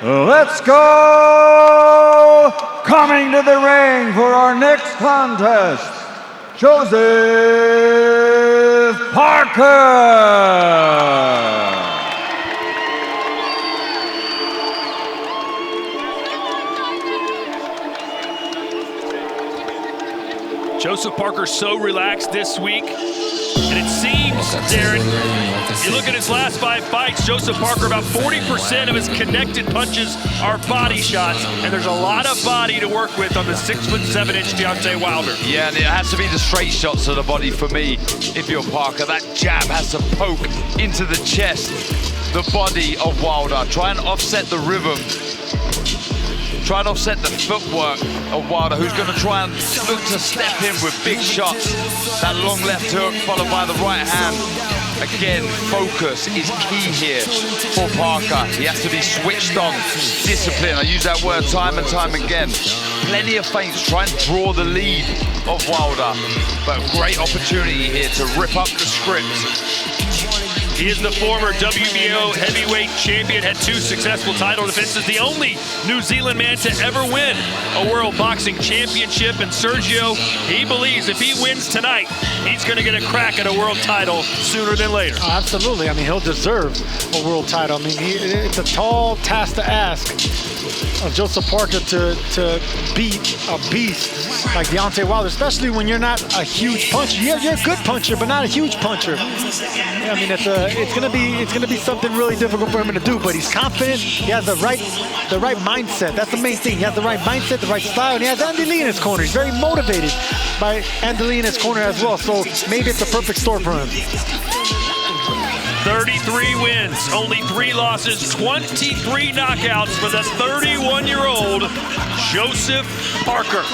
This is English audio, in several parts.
Let's go! Coming to the ring for our next contest, Joseph Parker! Joseph Parker so relaxed this week, and it seems, Darren, you look at his last 5 fights, Joseph Parker, about 40% of his connected punches are body shots, and there's a lot of body to work with on the 6'7" Deontay Wilder. Yeah, and it has to be the straight shots to the body for me. If you're Parker, that jab has to poke into the chest, the body of Wilder. Try and offset the rhythm. Try and offset the footwork of Wilder, who's going to try and look to step in with big shots. That long left hook followed by the right hand. Again, focus is key here for Parker. He has to be switched on, discipline. I use that word time and time again. Plenty of feints, try and draw the lead of Wilder. But great opportunity here to rip up the script. He is the former WBO heavyweight champion, had 2 successful title defenses, the only New Zealand man to ever win a World Boxing Championship. And Sergio, he believes if he wins tonight, he's going to get a crack at a world title sooner than later. Oh, absolutely. I mean, he'll deserve a world title. I mean, it's a tall task to ask of Joseph Parker to beat a beast like Deontay Wilder, especially when you're not a huge puncher. You're a good puncher, but not a huge puncher. I mean, it's gonna be something really difficult for him to do. But he's confident. He has the right mindset. That's the main thing. He has the right mindset, the right style, and he has Andy Lee in his corner. He's very motivated by Andy Lee in his corner as well. So maybe it's a perfect story for him. 33 wins, only 3 losses, 23 knockouts for the 31-year-old Joseph Parker.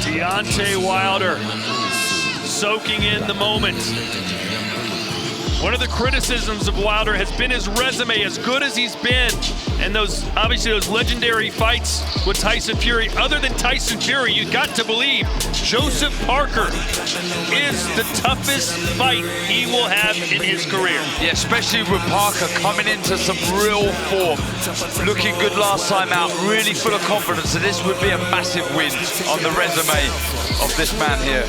Deontay Wilder soaking in the moment. One of the criticisms of Wilder has been his resume, as good as he's been, and those legendary fights with Tyson Fury. Other than Tyson Fury, you got to believe Joseph Parker is the toughest fight he will have in his career. Yeah, especially with Parker coming into some real form. Looking good last time out, really full of confidence. So this would be a massive win on the resume of this man here.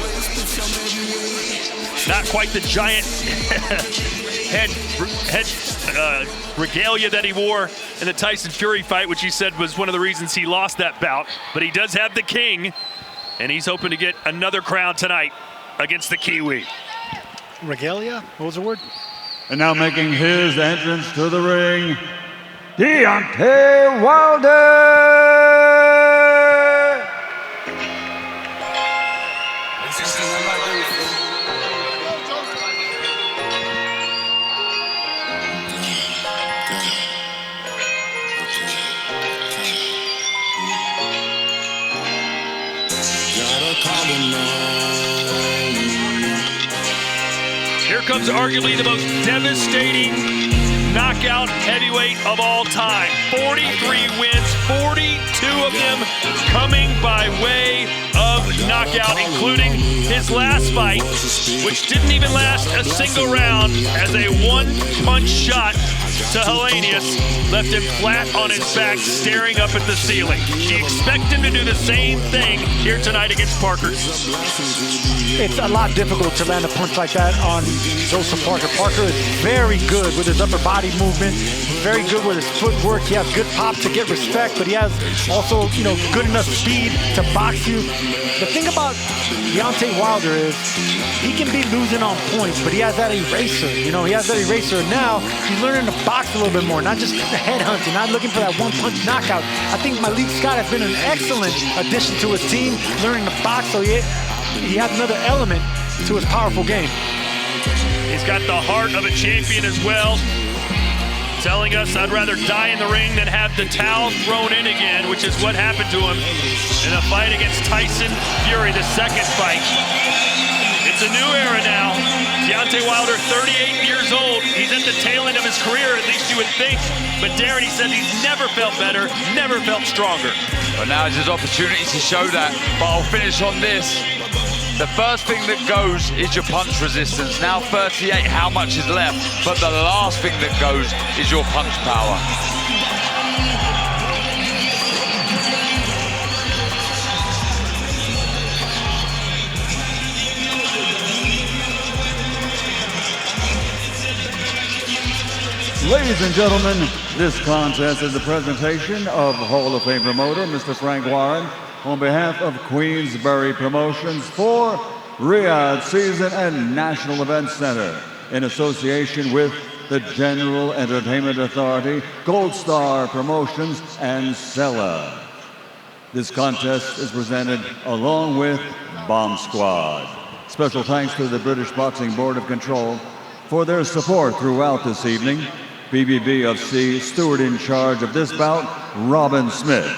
Not quite the giant head regalia that he wore in the Tyson Fury fight, which he said was one of the reasons he lost that bout. But he does have the king, and he's hoping to get another crown tonight against the Kiwi. Regalia? What was the word? And now making his entrance to the ring, Deontay Wilder! Here comes arguably the most devastating knockout heavyweight of all time. 43 wins, 42 of them coming by way of knockout, including his last fight, which didn't even last a single round, as a one-punch shot to Hellenius left him flat on his back, staring up at the ceiling. Do you expect him to do the same thing here tonight against Parker? It's a lot difficult to land a punch like that on Joseph Parker. Parker is very good with his upper body movement, very good with his footwork. He has good pop to get respect, but he has also, good enough speed to box you. The thing about Deontay Wilder is he can be losing on points, but he has that eraser. He has that eraser. Now he's learning to box a little bit more, not just the head hunting, not looking for that one-punch knockout. I think Malik Scott has been an excellent addition to his team, learning to box, so he has another element to his powerful game. He's got the heart of a champion as well, telling us, I'd rather die in the ring than have the towel thrown in again, which is what happened to him in a fight against Tyson Fury, the second fight. It's It's a new era now. Deontay Wilder, 38 years old. He's at the tail end of his career, at least you would think. But Darren, he said he's never felt better, never felt stronger. But now is his opportunity to show that. But I'll finish on this. The first thing that goes is your punch resistance. Now 38, how much is left? But the last thing that goes is your punch power. Ladies and gentlemen, this contest is a presentation of Hall of Fame promoter Mr. Frank Warren on behalf of Queensberry Promotions for Riyadh Season and National Event Center in association with the General Entertainment Authority, Gold Star Promotions, and Sella. This contest is presented along with Bomb Squad. Special thanks to the British Boxing Board of Control for their support throughout this evening. BBB of C, steward in charge of this bout, Robin Smith.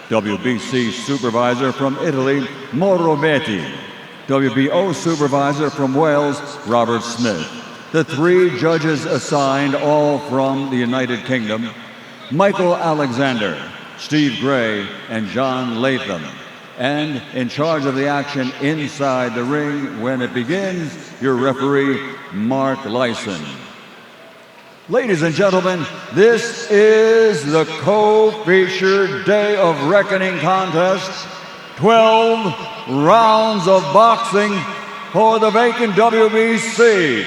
WBC supervisor from Italy, Mauro Betti. WBO supervisor from Wales, Robert Smith. The 3 judges assigned, all from the United Kingdom, Michael Alexander, Steve Gray, and John Latham. And in charge of the action inside the ring when it begins, your referee, Mark Lyson. Ladies and gentlemen, this is the co-featured Day of Reckoning contest. 12 rounds of boxing for the vacant WBC,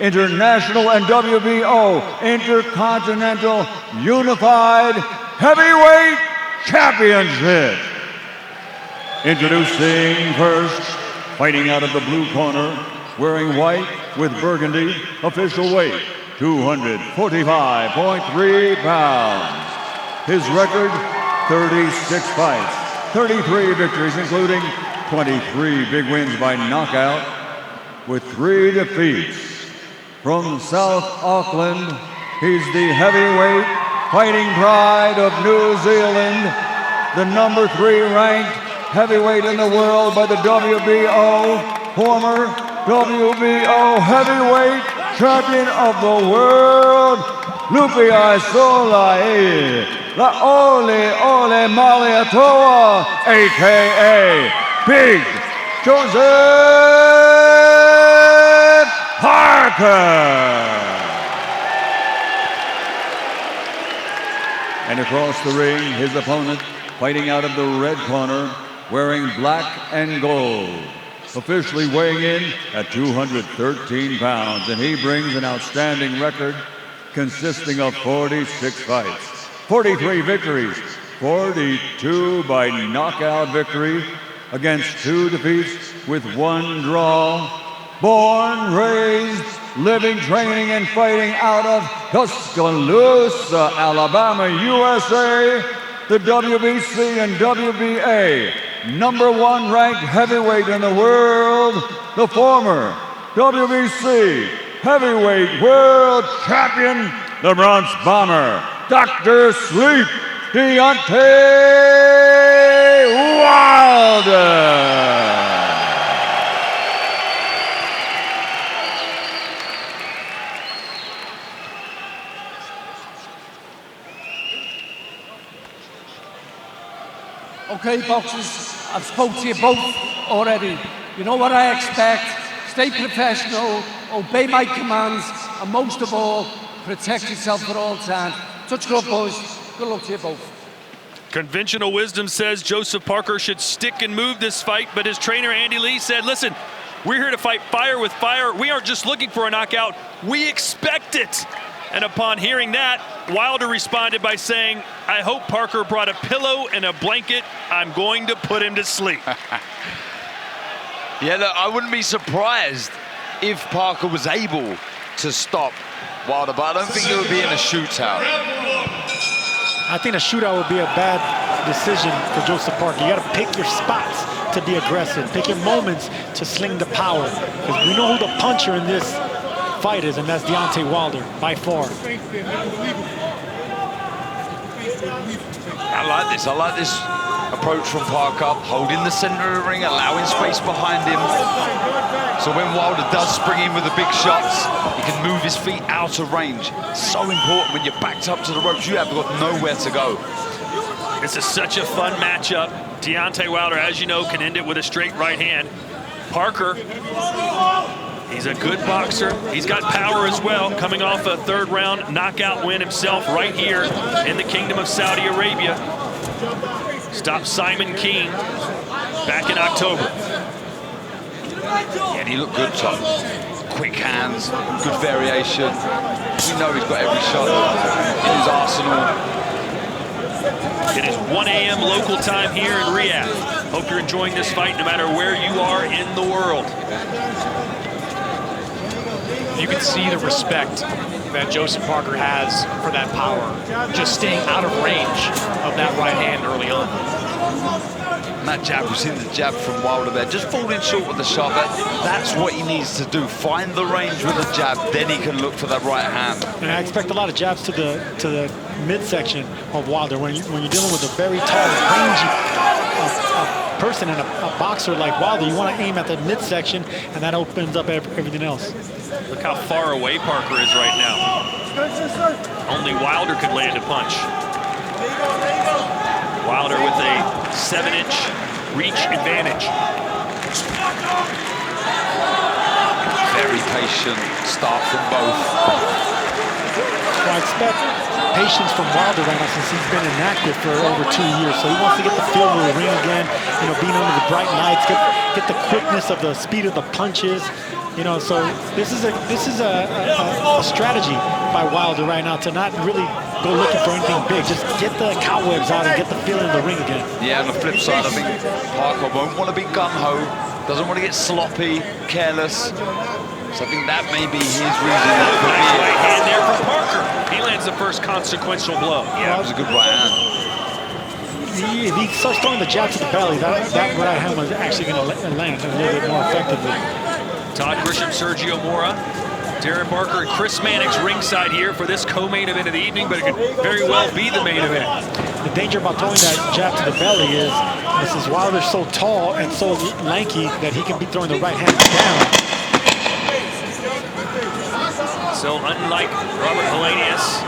International and WBO Intercontinental Unified Heavyweight Championship. Introducing first, fighting out of the blue corner, wearing white with burgundy, official weight 245.3 pounds. His record, 36 fights, 33 victories, including 23 big wins by knockout, with 3 defeats. From South Auckland, he's the heavyweight fighting pride of New Zealand, the number 3 ranked heavyweight in the world by the WBO, former WBO heavyweight champion of the world, Lupia Solai, La Ole Ole Maliatoa, a.k.a. Big Joseph Parker. And across the ring, his opponent, fighting out of the red corner, wearing black and gold, officially weighing in at 213 pounds, and he brings an outstanding record consisting of 46 fights, 43 victories, 42 by knockout victory against 2 defeats with 1 draw. Born, raised, living, training, and fighting out of Tuscaloosa, Alabama, USA, the WBC and WBA number 1 ranked heavyweight in the world, the former WBC heavyweight world champion, the Bronx Bomber, Dr. Sleep, Deontay Wilder. Okay, boxers, I've spoke to you both already. You know what I expect. Stay professional, obey my commands, and most of all, protect yourself at all times. Touch good, boys. Good luck to you both. Conventional wisdom says Joseph Parker should stick and move this fight, but his trainer Andy Lee said, listen, we're here to fight fire with fire. We aren't just looking for a knockout, we expect it. And upon hearing that, Wilder responded by saying, I hope Parker brought a pillow and a blanket. I'm going to put him to sleep. Yeah, look, I wouldn't be surprised if Parker was able to stop Wilder, but I don't think it would be in a shootout. I think a shootout would be a bad decision for Joseph Parker. You got to pick your spots to be aggressive, pick your moments to sling the power. Because we know who the puncher in this fight is, and that's Deontay Wilder, by far. I like this approach from Parker, holding the center of the ring, allowing space behind him. So when Wilder does spring in with the big shots, he can move his feet out of range. So important when you're backed up to the ropes, you have got nowhere to go. This is such a fun matchup. Deontay Wilder, as you know, can end it with a straight right hand. Parker, he's a good boxer. He's got power as well, coming off a third-round knockout win himself right here in the Kingdom of Saudi Arabia. Stopped Simon King back in October. Yeah, and he looked good, Tom. Quick hands, good variation. We know he's got every shot in his arsenal. It is 1 a.m. local time here in Riyadh. Hope you're enjoying this fight no matter where you are in the world. You can see the respect that Joseph Parker has for that power, just staying out of range of that right hand early on. And that jab, we've seen the jab from Wilder there, just falling short with the shot. That's what he needs to do. Find the range with the jab, then he can look for that right hand. And I expect a lot of jabs to the midsection of Wilder. When you're dealing with a very tall, rangy person and a boxer like Wilder, you want to aim at the midsection, and that opens up everything else. Look how far away Parker is right now. Only Wilder could land a punch. Wilder with a 7-inch reach advantage. Very patient start from both. So I expect patience from Wilder right now since he's been inactive for over 2 years. So he wants to get the feel of the ring again, you know, being under the bright lights, get the quickness of the speed of the punches. You know, so this is a strategy by Wilder right now to not really go looking for anything big. Just get the cobwebs out and get the feeling of the ring again. Yeah, on the flip side, I think Parker won't want to be gung-ho, doesn't want to get sloppy, careless. So I think that may be his reason. Nice right hand there from Parker. He lands the first consequential blow. Yeah, it was a good right hand. If he starts throwing the jab to the belly, that right hand was actually going to land a little bit more effectively. Todd Grisham, Sergio Mora, Darren Barker, and Chris Mannix ringside here for this co-main event of the evening, but it could very well be the main event. The danger about throwing that jab to the belly is Mrs. Wilder's so tall and so lanky that he can be throwing the right hand down. So unlike Robert Helenius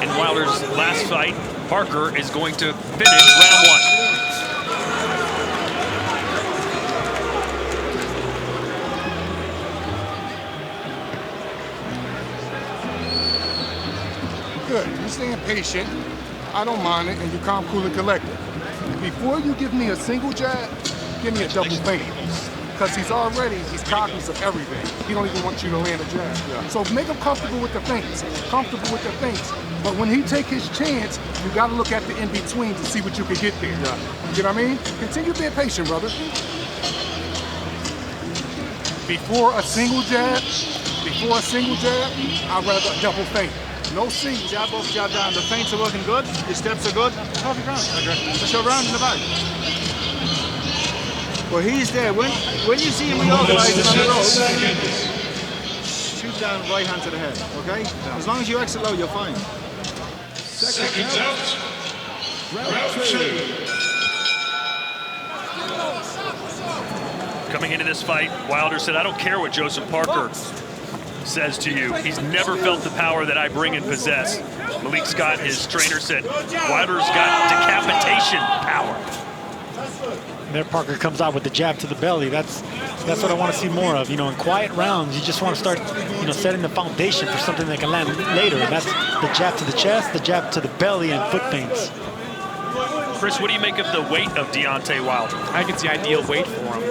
in Wilder's last fight, Parker is going to finish round 1. Good. You're staying patient. I don't mind it, and you're calm, cool, and collected. Before you give me a single jab, give me a double feint. Because he's cognizant of everything. He don't even want you to land a jab. Yeah. So make him comfortable with the feints. But when he take his chance, you got to look at the in-between to see what you can get there. Yeah. You know what I mean? Continue being patient, brother. Before a single jab, I'd rather a double feint. No singles. Jab up, jab down. The feints are working good. The steps are good. Perfect round. That's your round in the bag. Well, he's there. When you see him reorganizing on the road, shoot down right hand to the head, okay? Yeah. As long as you exit low, you're fine. Seconds out. Round 2. Coming into this fight, Wilder said, I don't care what Joseph Parker says to you. He's never felt the power that I bring and possess. Malik Scott, his trainer, said Wilder's got decapitation power. And there Parker comes out with the jab to the belly. That's what I want to see more of. You know, in quiet rounds, you just want to start, you know, setting the foundation for something that can land later. And that's the jab to the chest, the jab to the belly, and foot feints. Chris, what do you make of the weight of Deontay Wilder? I think it's the ideal weight for him.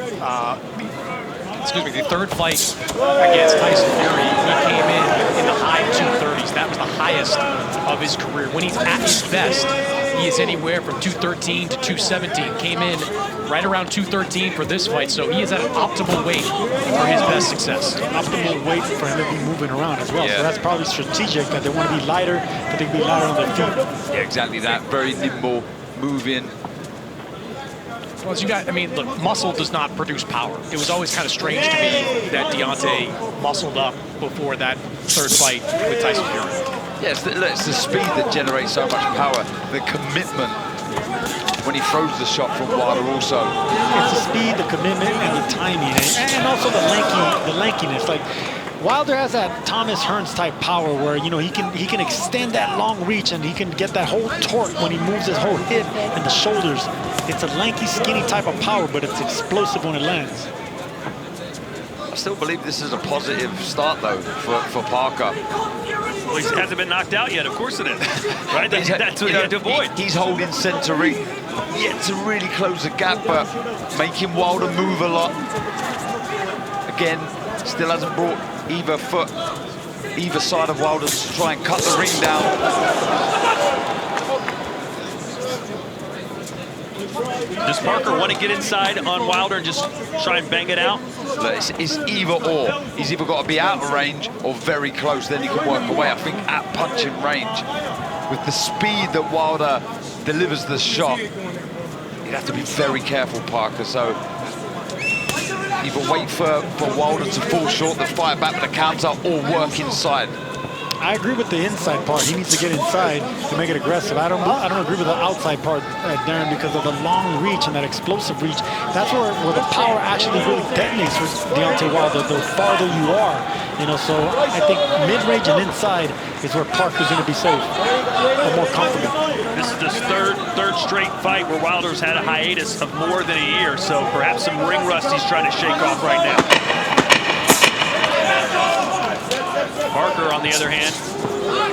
The third fight against Tyson Fury, he came in the high 230s. That was the highest of his career. When he's at his best, he is anywhere from 213 to 217. Came in right around 213 for this fight, so he is at an optimal weight for his best success. Optimal weight for him to be moving around as well. Yeah. So that's probably strategic, that they want to be lighter, that they can be lighter on their feet. Yeah, exactly that. Very nimble, moving. Well, as you got, I mean, look, muscle does not produce power. It was always kind of strange to me that Deontay muscled up before that third fight with Tyson Fury. Yeah, it's the speed that generates so much power, the commitment. when he throws the shot from Wilder also. It's the speed, the commitment, and the timing, and also the lankiness. Like Wilder has that Thomas Hearns type power where, you know, he can extend that long reach and he can get that whole torque when he moves his whole hip and the shoulders. It's a lanky, skinny type of power, but it's explosive when it lands. I still believe this is a positive start, though, for Parker. Well, he hasn't been knocked out yet. Of course it is. Right? That's what you have to avoid. He's holding center ring, yet to really close the gap, but making Wilder move a lot. Again, still hasn't brought either foot, either side of Wilder to try and cut the ring down. Does Parker want to get inside on Wilder and just try and bang it out? It's either or. He's either got to be out of range or very close, then he can work away. I think at punching range, with the speed that Wilder delivers the shot, you have to be very careful, Parker. So either wait for Wilder to fall short, then fire back with a counter, or work inside. I agree with the inside part. He needs to get inside to make it aggressive. I don't agree with the outside part, Darren, because of the long reach and that explosive reach. That's where the power actually really detonates for Deontay Wilder, the farther you are. You know, so I think mid-range and inside is where Parker's going to be safe or more comfortable. This is his third straight fight where Wilder's had a hiatus of more than a year, so perhaps some ring rust he's trying to shake off right now. Parker, on the other hand,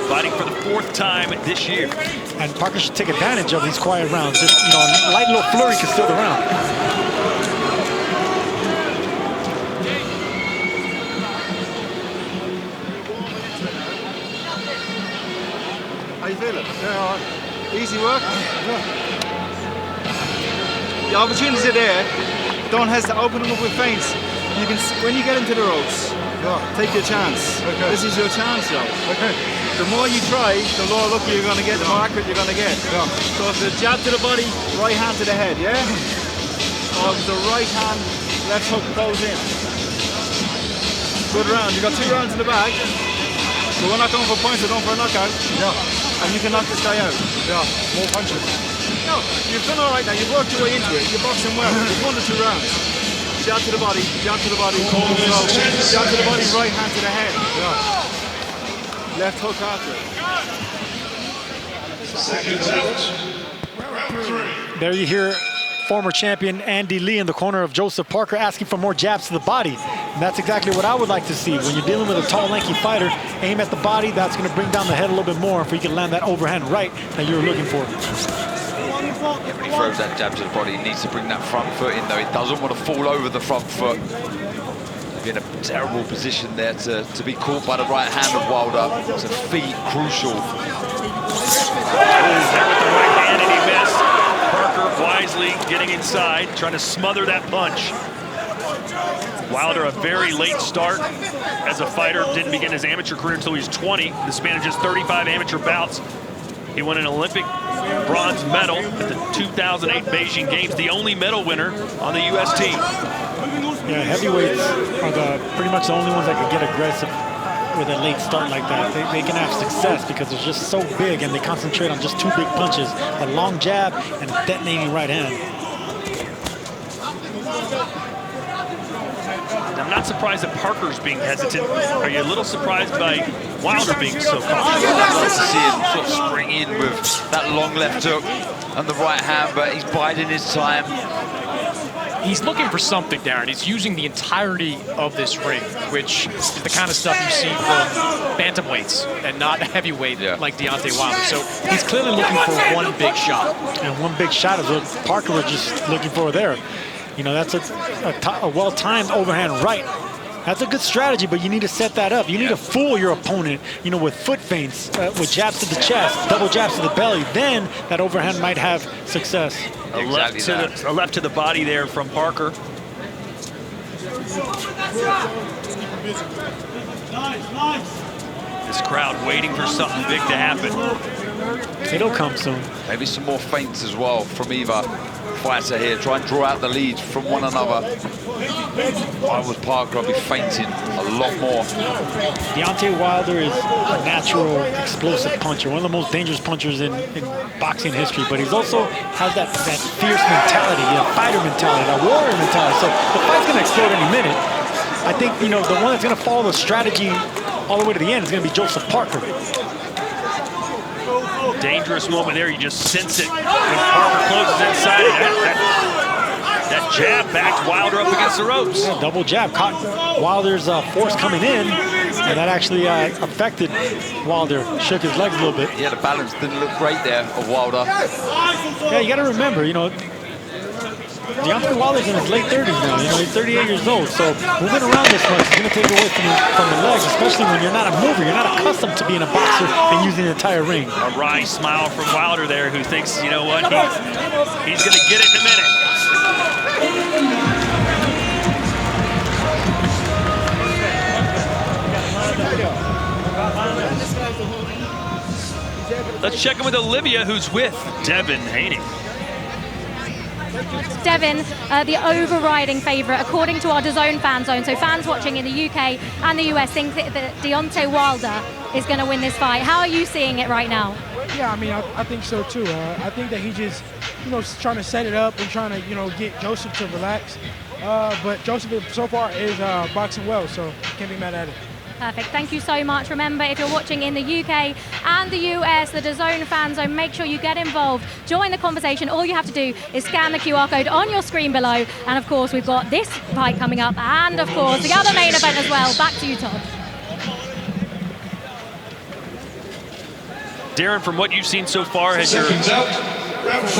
fighting for the 4th time this year. And Parker should take advantage of these quiet rounds. Just, you know, a light little flurry can steal the round. How you feeling? Yeah, all right. Easy work? Yeah. The opportunities are there. Don't hesitate. Open them up with feints. You can, when you get into the ropes, take your chance. Okay. This is your chance, though. Okay. The more you try, the more lucky you're going to get, the more accurate you're going to get. Yeah. So if the jab to the body, right hand to the head, yeah? Or if the right hand, left hook goes in. Good round. You got 2 rounds in the bag. So we're not going for points, we're going for a knockout. Yeah. And you can knock this guy out. Yeah. More punches. No, you've done all right now. You've worked your way into it. You're boxing well. You've won the 2 rounds. Jab to the body, jab to the body, jab to the body, right hand to the head. Yeah. Left hook after. There you hear former champion Andy Lee in the corner of Joseph Parker asking for more jabs to the body. And that's exactly what I would like to see. When you're dealing with a tall, lanky fighter, aim at the body. That's going to bring down the head a little bit more if you can land that overhand right that you're looking for. Yeah, when he throws that jab to the body, he needs to bring that front foot in, though. He doesn't want to fall over the front foot. Be in a terrible position there to be caught by the right hand of Wilder. So feet crucial. There with the right hand, and he missed. Parker wisely getting inside, trying to smother that punch. Wilder, a very late start as a fighter. Didn't begin his amateur career until he was 20. The span of just 35 amateur bouts. He won an Olympic bronze medal at the 2008 Beijing Games, the only medal winner on the U.S. team. Yeah, heavyweights are pretty much the only ones that can get aggressive with a late start like that. They can have success because they're just so big and they concentrate on just 2 big punches, a long jab and a detonating right hand. I'm not surprised that Parker's being hesitant. Are you a little surprised by Wilder being so cautious? I'd like to see him sort of spring in with that long left hook and the right hand, but he's biding his time. He's looking for something, Darren. He's using the entirety of this ring, which is the kind of stuff you see from bantamweights and not heavyweight like Deontay Wilder. So he's clearly looking for one big shot. And one big shot is what Parker was just looking for there. You know, that's a well-timed overhand right. That's a good strategy, but you need to set that up. You need to fool your opponent, you know, with foot feints, with jabs to the chest, double jabs to the belly. Then that overhand might have success. A left to the body there from Parker. This crowd waiting for something big to happen. It'll come soon. Maybe some more feints as well from either fighter here. Try and draw out the lead from one another. If I was Parker, I'd be fainting a lot more. Deontay Wilder is a natural explosive puncher, one of the most dangerous punchers in boxing history, but he's also has that fierce mentality, fighter mentality, that warrior mentality. So the fight's going to explode any minute. I think, the one that's going to follow the strategy all the way to the end is going to be Joseph Parker. Dangerous moment there. You just sense it when Parker closes inside. That jab backed Wilder up against the ropes. Yeah, double jab caught Wilder's force coming in, and that actually affected Wilder. Shook his legs a little bit. Yeah, the balance didn't look great there of Wilder. Yeah, you got to remember, Deontay Wilder's in his late 30s now. He's 38 years old, so moving around this much is going to take away from the legs, especially when you're not a mover. You're not accustomed to being a boxer and using the entire ring. A wry smile from Wilder there, who thinks, you know what, he's going to get it in a minute. Let's check in with Olivia, who's with Devin Haney. Devin, the overriding favourite, according to our DAZN fan zone. So fans watching in the UK and the US think that Deontay Wilder is going to win this fight. How are you seeing it right now? Yeah, I mean, I think so too. I think that he just, trying to set it up and trying to, get Joseph to relax. But Joseph so far is boxing well, so can't be mad at it. Perfect. Thank you so much. Remember, if you're watching in the UK and the US, the DAZN fan zone, make sure you get involved. Join the conversation. All you have to do is scan the QR code on your screen below. And of course, we've got this fight coming up. And of course, the other main event as well. Back to you, Todd. Darren, from what you've seen so far, has your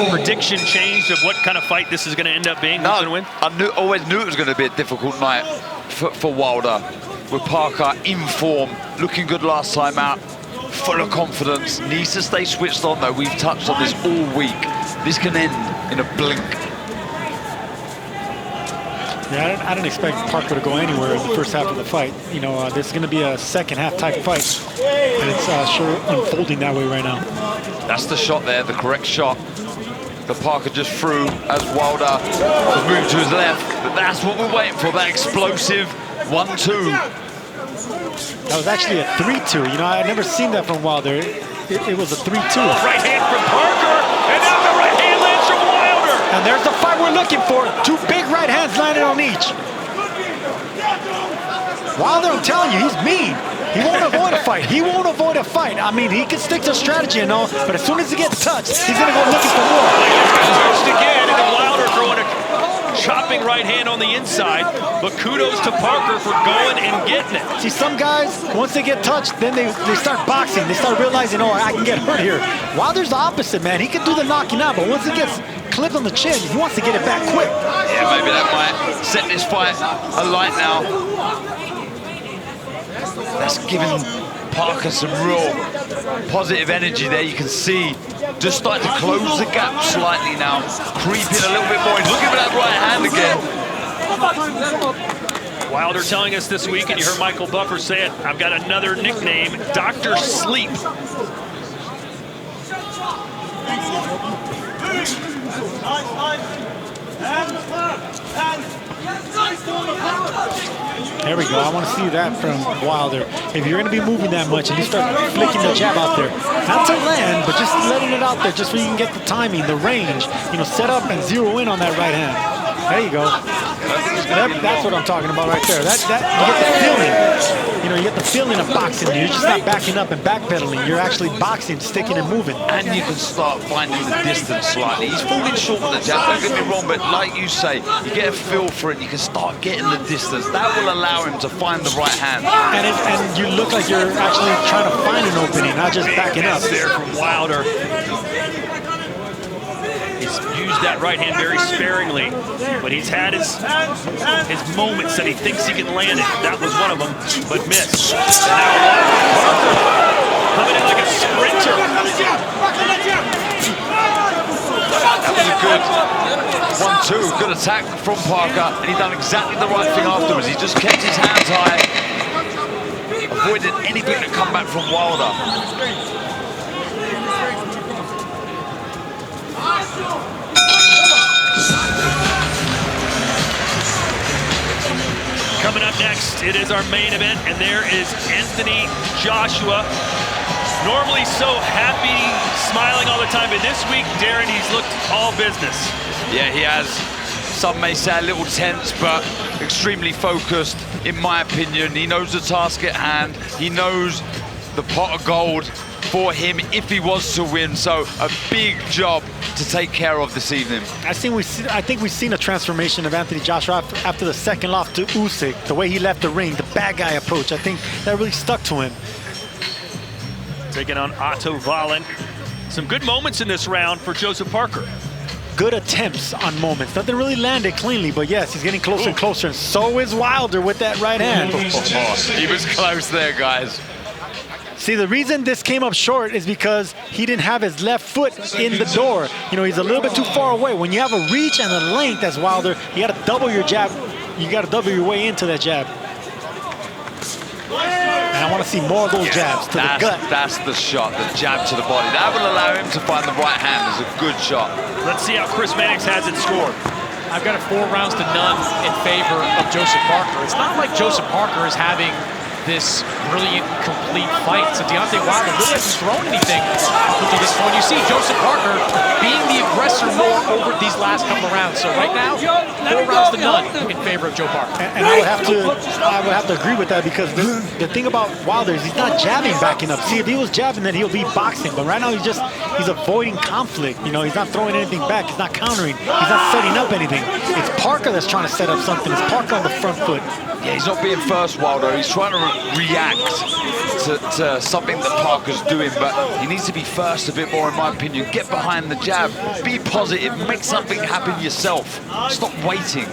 prediction changed of what kind of fight this is going to end up being? Who's going to win? I always knew it was going to be a difficult night for Wilder. With Parker in form, looking good last time out, full of confidence, needs to stay switched on though. We've touched on this all week. This can end in a blink. Yeah, I didn't expect Parker to go anywhere in the first half of the fight. This is going to be a second half type fight, and it's sure unfolding that way right now. That's the shot there, the correct shot that Parker just threw as Wilder was moving to his left. But that's what we're waiting for, that explosive 1-2. That was actually a 3-2. I'd never seen that from Wilder. It was a 3-2. Right hand from Parker, and now the right hand lands from Wilder. And there's the fight we're looking for. Two big right hands landed on each. Wilder, I'm telling you, he's mean. He won't avoid a fight. He won't avoid a fight. I mean, he can stick to strategy and all, but as soon as he gets touched, he's going to go looking for more. Touched again, and Wilder throwing a chopping right hand on the inside, but kudos to Parker for going and getting it. See, some guys, once they get touched, then they start boxing. They start realizing, I can get hurt here. Wilder's the opposite, man. He can do the knocking out, but once he gets clipped on the chin, he wants to get it back quick. Yeah, maybe that might set this fight alight now. That's giving Parker some real positive energy there. You can see just starting to close the gap slightly now, creeping a little bit more. He's looking for that right hand again. Wilder telling us this week, and you heard Michael Buffer say it, I've got another nickname, Dr. Sleep. There we go. I want to see that from Wilder. If you're going to be moving that much and you start flicking the jab out there, not to land, but just letting it out there just so you can get the timing, the range, set up and zero in on that right hand. There you go. That's what I'm talking about right there. You get the feeling. You get the feeling of boxing. You're just not backing up and backpedaling. You're actually boxing, sticking and moving. And you can start finding the distance slightly. He's falling short with the jab, don't get me wrong, but like you say, you get a feel for it, you can start getting the distance. That will allow him to find the right hand. And you look like you're actually trying to find an opening, not just backing up. There from Wilder. He's used that right hand very sparingly, but he's had his moments that he thinks he can land it. That was one of them, but missed. And now Parker coming in like a sprinter. That was a good 1-2, good attack from Parker, and he done exactly the right thing afterwards. He just kept his hands high, avoided anything to come back from Wilder. Coming up next, it is our main event, and there is Anthony Joshua. Normally so happy, smiling all the time, but this week, Darren, he's looked all business. Yeah, he has. Some may say a little tense, but extremely focused, in my opinion. He knows the task at hand. He knows the pot of gold for him if he was to win. So a big job to take care of this evening. I think we've seen a transformation of Anthony Joshua after the second loss to Usyk. The way he left the ring, the bad guy approach, I think that really stuck to him. Taking on Otto Wallen. Some good moments in this round for Joseph Parker. Good attempts on moments. Nothing really landed cleanly, but yes, he's getting closer and closer, and so is Wilder with that right hand. He was close there, guys. See, the reason this came up short is because he didn't have his left foot in the door. You know, he's a little bit too far away. When you have a reach and a length as Wilder, you got to double your jab. You got to double your way into that jab. And I want to see more of those jabs to the gut. That's the shot, the jab to the body. That will allow him to find the right hand. It's a good shot. Let's see how Chris Mannix has it scored. I've got it 4 rounds to none in favor of Joseph Parker. It's not like Joseph Parker is having this brilliant, complete fight. So Deontay Wilder really hasn't thrown anything up until this point. You see Joseph Parker being the aggressor more over these last couple of rounds. So right now, 4 rounds to none in favor of Joe Parker. And I would have to agree with that, because the thing about Wilder is he's not jabbing backing up. See, if he was jabbing, then he'll be boxing. But right now he's avoiding conflict. You know, he's not throwing anything back. He's not countering. He's not setting up anything. It's Parker that's trying to set up something. It's Parker on the front foot. Yeah, he's not being first, Wilder. He's trying to react to something that Parker's doing, but he needs to be first a bit more, in my opinion. Get behind the jab, be positive, make something happen yourself. Stop waiting.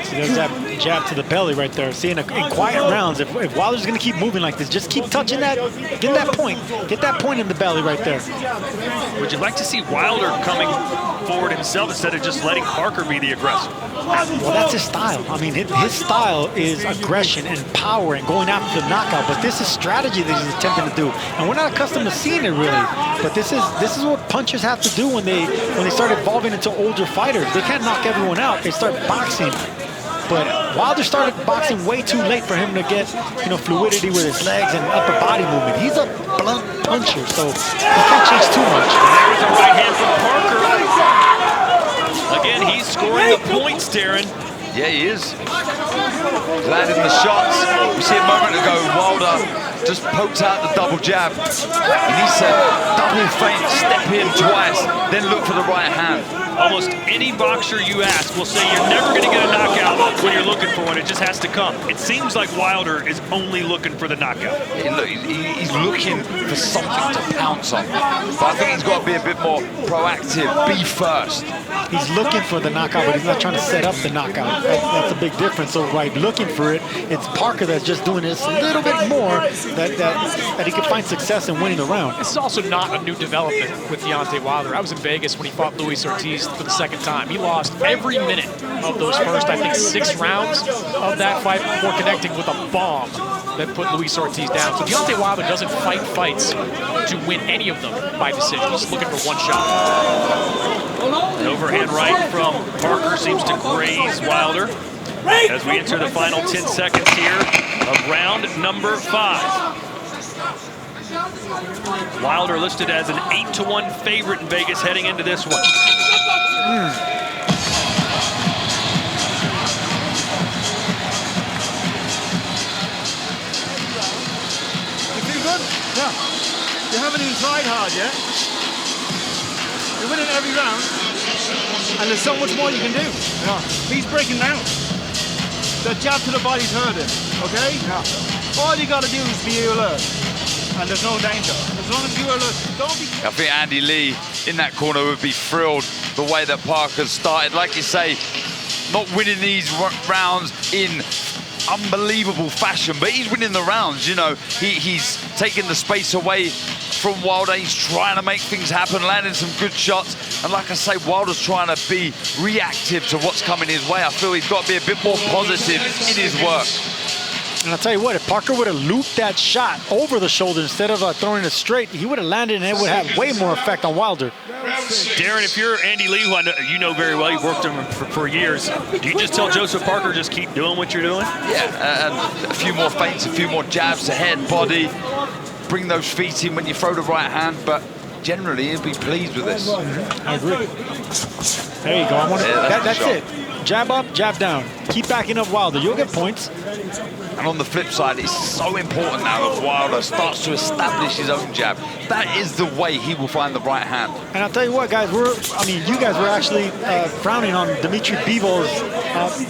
See, there's that jab to the belly right there. See, in quiet rounds, if Wilder's going to keep moving like this, just keep touching that, get that point in the belly right there. Would you like to see Wilder coming forward himself instead of just letting Parker be the aggressor? Well, that's his style. I mean, his style is aggression and power and going after the knockout, but this is strategy that he's attempting to do. And we're not accustomed to seeing it really, but this is what punchers have to do when they start evolving into older fighters. They can't knock everyone out. They start boxing. But Wilder started boxing way too late for him to get, you know, fluidity with his legs and upper body movement. He's a blunt puncher, so he can't change too much. There is a right hand from Parker. Again, he's scoring the points, Darren. Yeah, he is. Landing the shots. We see a moment ago, Wilder just poked out the double jab. And he said, double feint, step in twice, then look for the right hand. Almost any boxer you ask will say you're never going to get a knockout when you're looking for one. It just has to come. It seems like Wilder is only looking for the knockout. He's looking for something to pounce on. But I think he's got to be a bit more proactive, be first. He's looking for the knockout, but he's not trying to set up the knockout. That's a big difference. So by looking for it, it's Parker that's just doing this a little bit more that he can find success in winning the round. This is also not a new development with Deontay Wilder. I was in Vegas when he fought Luis Ortiz for the second time. He lost every minute of those first, I think, 6 rounds of that fight before connecting with a bomb that put Luis Ortiz down. So Deontay Wilder doesn't fight fights to win any of them by decision. He's looking for one shot. An overhand right from Parker seems to graze Wilder as we enter the final 10 seconds here of round number 5. Wilder listed as an 8-1 favorite in Vegas heading into this one. You feel good? Yeah. You haven't even tried hard yet. You're winning every round, and there's so much more you can do. Yeah. He's breaking down. The jab to the body's hurting, okay? Yeah. All you got to do is be alert, and there's no danger. As long as you're alert, don't be... I think Andy Lee in that corner would be thrilled the way that Parker's started. Like you say, not winning these rounds in unbelievable fashion, but he's winning the rounds. You know, he's taking the space away from Wilder. He's trying to make things happen, landing some good shots. And like I say, Wilder's trying to be reactive to what's coming his way. I feel he's got to be a bit more positive in his work. And I'll tell you what, if Parker would have looped that shot over the shoulder instead of throwing it straight, he would have landed and it would have way more effect on Wilder. Darren, if you're Andy Lee, who I know, you know very well, you've worked with him for years, do you just tell Joseph Parker, just keep doing what you're doing? Yeah, and a few more feints, a few more jabs to head, body. Bring those feet in when you throw the right hand, but generally he'll be pleased with this. I agree. There you go. That's it. Jab up, jab down. Keep backing up Wilder. You'll get points. And on the flip side, it's so important now that Wilder starts to establish his own jab. That is the way he will find the right hand. And I'll tell you what, guys, you guys were actually frowning on Dimitri Bivol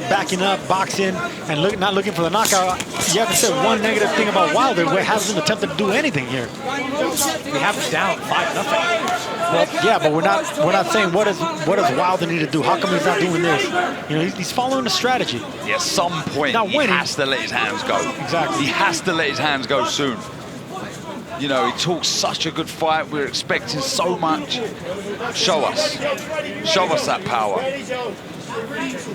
backing up, boxing, and not looking for the knockout. You haven't said one negative thing about Wilder, who hasn't attempted to do anything here. We have him down 5-0. Well, yeah, but we're not saying what does Wilder need to do? How come he's not doing this? You know, he's following a strategy. Yeah, at some point he has to let his hands go. Exactly. He has to let his hands go soon. You know, he talks such a good fight. We're expecting so much. Show us. Show us that power.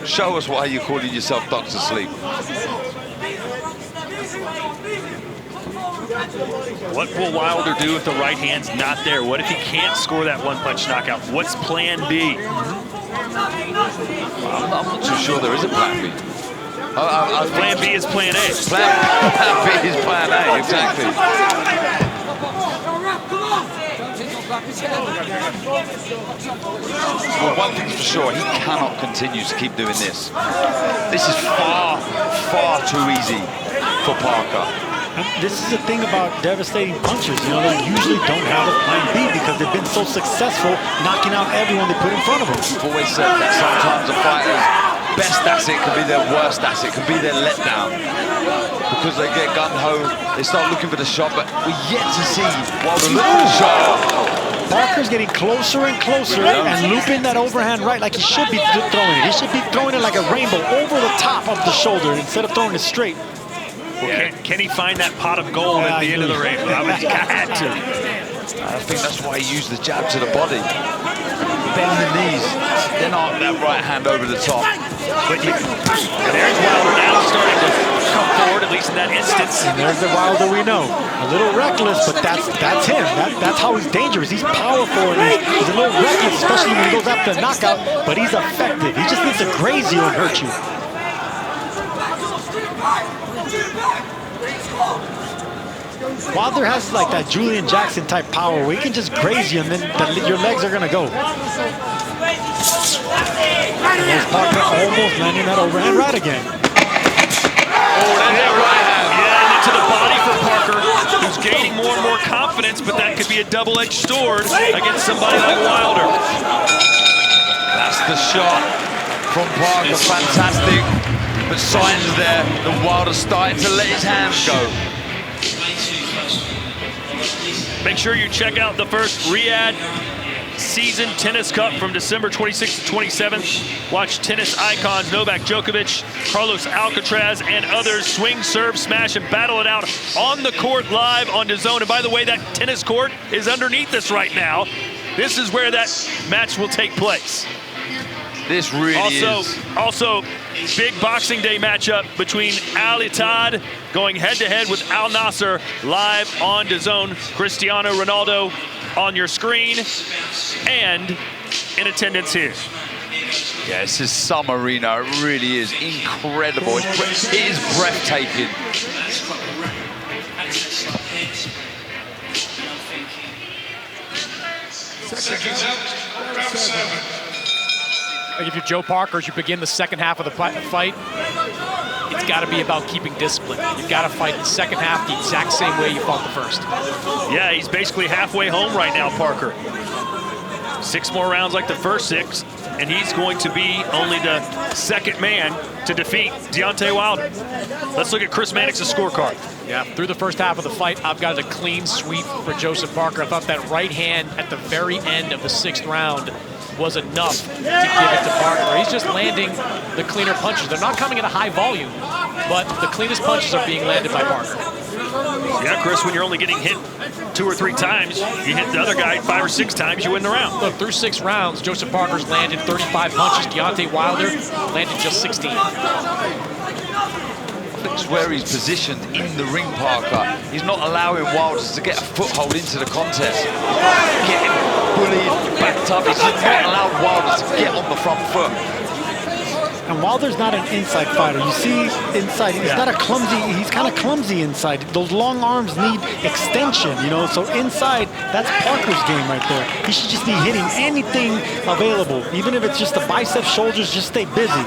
Show us why you're calling yourself Dr. Sleep. What will Wilder do if the right hand's not there? What if he can't score that one-punch knockout? What's plan B? I'm not too sure there is a plan B. Plan B is plan A. Plan B is plan A, exactly. Well, one thing's for sure, he cannot continue to keep doing this. This is far, far too easy for Parker. And this is the thing about devastating punches. You know, they usually don't have a plan B because they've been so successful knocking out everyone they put in front of them. I've always said that sometimes a fighter's best asset can be their worst asset, can be their letdown. Because they get gun-ho, they start looking for the shot, but we're yet to see Wilder look for the shot. Parker's getting closer and closer and looping that overhand right like he should be throwing it. He should be throwing it like a rainbow over the top of the shoulder instead of throwing it straight. Well, can he find that pot of gold at the end of the rainbow? I had to. I think that's why he used the jab to the body. Bend the knees, then arc that right hand over the top. But there's Wilder now starting to come forward, at least in that instance. And there's the Wilder we know. A little reckless, but that's him. That's how he's dangerous. He's powerful and he's a little reckless, especially when he goes after a knockout, but he's effective. He just needs to graze you and hurt you. Wilder has like that Julian Jackson type power where he can just graze you and then your legs are gonna go. There's Parker almost landing that overhand right again. Oh, that's that right hand. Yeah, into the body for Parker, who's gaining more and more confidence, but that could be a double-edged sword against somebody like Wilder. That's the shot from Parker, fantastic. But signs there that Wilder's starting to let his hands go. Make sure you check out the first Riyadh Season Tennis Cup from December 26th to 27th. Watch tennis icons Novak Djokovic, Carlos Alcaraz, and others swing, serve, smash, and battle it out on the court live on DAZN. And by the way, that tennis court is underneath us right now. This is where that match will take place. This really is. Also, big Boxing Day matchup between Al Ittihad going head-to-head with Al Nasser live on DAZN. Cristiano Ronaldo on your screen and in attendance here. Yeah, this is some arena. It really is incredible. It is breathtaking. Seconds out, round 7. Like if you're Joe Parker, as you begin the second half of the fight, it's got to be about keeping discipline. You've got to fight the second half the exact same way you fought the first. Yeah, he's basically halfway home right now, Parker. 6 more rounds like the first 6, and he's going to be only the second man to defeat Deontay Wilder. Let's look at Chris Mannix's scorecard. Yeah, through the first half of the fight, I've got a clean sweep for Joseph Parker. I thought that right hand at the very end of the 6th round was enough to give it to Parker. He's just landing the cleaner punches. They're not coming at a high volume, but the cleanest punches are being landed by Parker. Yeah, Chris, when you're only getting hit 2 or 3 times, you hit the other guy 5 or 6 times, you win the round. Look, through 6 rounds, Joseph Parker's landed 35 punches. Deontay Wilder landed just 16. Look where he's positioned in the ring, Parker. He's not allowing Wilder to get a foothold into the contest. Getting bullied, backed up. He's just not allowed Wilder to get on the front foot. And Wilder's not an inside fighter. You see inside, he's not a clumsy, he's kind of clumsy inside. Those long arms need extension, you know, so inside, that's Parker's game right there. He should just be hitting anything available. Even if it's just the biceps, shoulders, just stay busy.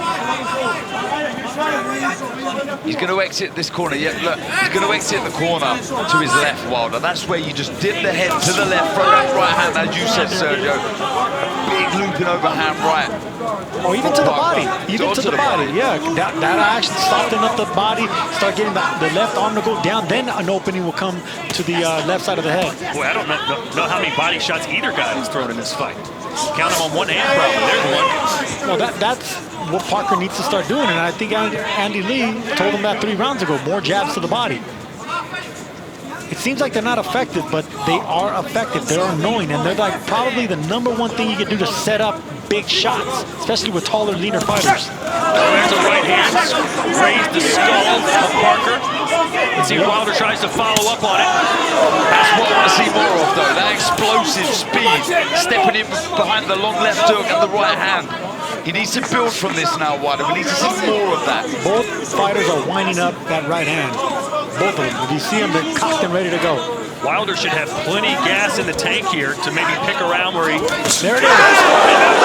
He's going to exit this corner. Yeah, look, he's going to exit the corner to his left, Wilder. That's where you just dip the head to the left, throw that right hand, as you said, Sergio. A big looping overhand right. Or even to the body. Even to the body, yeah. That actually soften up the body, start getting the left arm to go down, then an opening will come to the left side of the head. Boy, I don't know how many body shots either guy has thrown in this fight. Count them on one hand, probably. There's one. Well, that's what Parker needs to start doing, and I think Andy Lee told him that 3 rounds ago, more jabs to the body. It seems like they're not effective, but they are effective. They're annoying, and they're like probably the #1 thing you can do to set up big shots, especially with taller, leaner fighters. There's a right hand, raised the skull of Parker. Let's see if Wilder tries to follow up on it. That's what I want to see more of, though. That explosive speed, stepping in behind the long left hook and the right hand. He needs to build from this now, Wilder. We need to see more of that. Both fighters are winding up that right hand. Both of them. If you see them, they're cocked and ready to go. Wilder should have plenty gas in the tank here to maybe pick around where he... There it is. And that's the